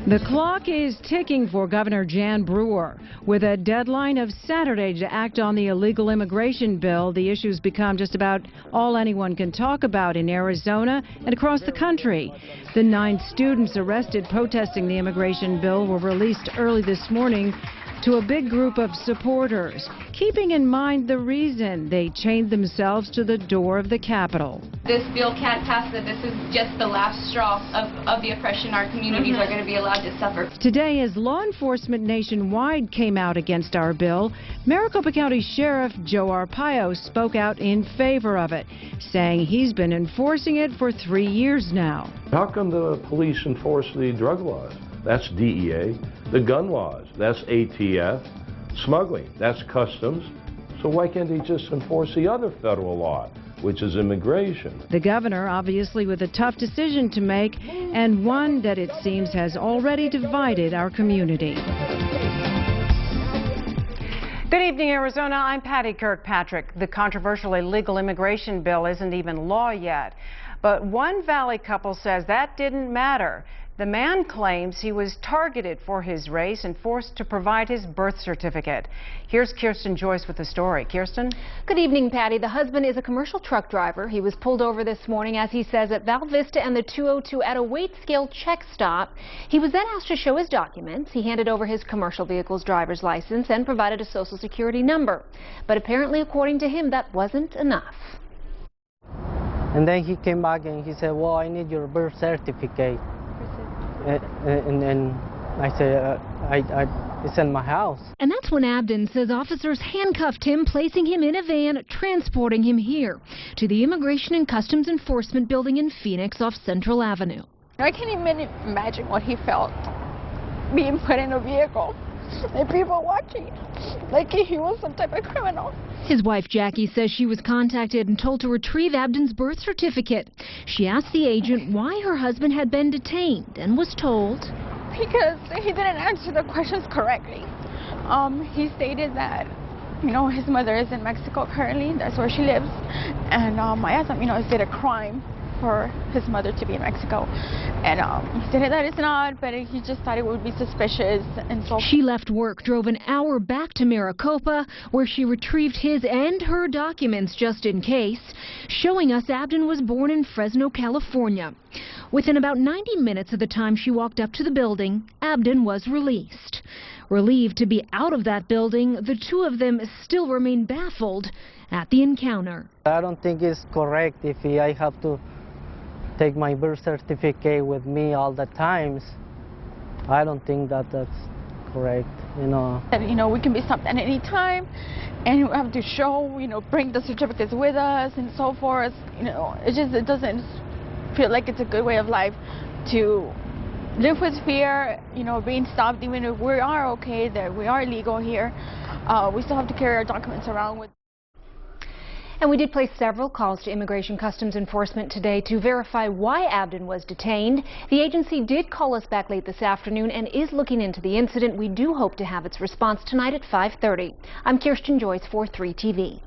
The clock is ticking for Governor Jan Brewer. With a deadline of Saturday to act on the illegal immigration bill, the issue's become just about all anyone can talk about in Arizona and across the country. The 9 students arrested protesting the immigration bill were released early this morning to a big group of supporters, keeping in mind the reason they chained themselves to the door of the Capitol. This bill can't pass, that this is just the last straw of the oppression our communities are going to be allowed to suffer. Today, as law enforcement nationwide came out against our bill, Maricopa County Sheriff Joe Arpaio spoke out in favor of it, saying he's been enforcing it for 3 years now. How come the police enforce the drug laws? That's DEA. The gun laws, that's ATF. Smuggling, that's customs. So why can't he just enforce the other federal law, which is immigration? The governor, obviously with a tough decision to make, and one that it seems has already divided our community. Good evening, Arizona. I'm Patty Kirkpatrick. The controversial illegal immigration bill isn't even law yet. But one Valley couple says that didn't matter. The man claims he was targeted for his race and forced to provide his birth certificate. Here's Kirsten Joyce with the story. Kirsten? Good evening, Patty. The husband is a commercial truck driver. He was pulled over this morning, as he says, at Val Vista and the 202 at a weight scale check stop. He was then asked to show his documents. He handed over his commercial vehicle's driver's license and provided a social security number. But apparently, according to him, that wasn't enough. And then he came back and he said, well, I need your birth certificate. And I said, it's in my house. And that's when Abdon says officers handcuffed him, placing him in a van, transporting him here to the Immigration and Customs Enforcement building in Phoenix off Central Avenue. I can't even imagine what he felt being put in a vehicle and people watching, like he was some type of criminal. His wife Jackie says she was contacted and told to retrieve Abdon's birth certificate. She asked the agent why her husband had been detained and was told, because he didn't answer the questions correctly. He stated that, you know, his mother is in Mexico currently, that's where she lives, and I asked him, you know, is it a crime for his mother to be in Mexico? And he said that it's not, but he just thought it would be suspicious. And so she left work, drove an hour back to Maricopa, where she retrieved his and her documents just in case, showing us Abdon was born in Fresno, California. Within about 90 minutes of the time she walked up to the building, Abdon was released. Relieved to be out of that building, the two of them still remain baffled at the encounter. I don't think it's correct if I have to take my birth certificate with me all the times. I don't think that that's correct, you know. And, you know, we can be stopped at any time, and we have to show, you know, bring the certificates with us and so forth. You know, it doesn't feel like it's a good way of life to live with fear, you know, being stopped. Even if we are okay, that we are legal here, we still have to carry our documents around with. And we did place several calls to Immigration Customs Enforcement today to verify why Abdon was detained. The agency did call us back late this afternoon and is looking into the incident. We do hope to have its response tonight at 5:30. I'm Kirsten Joyce for 3 TV.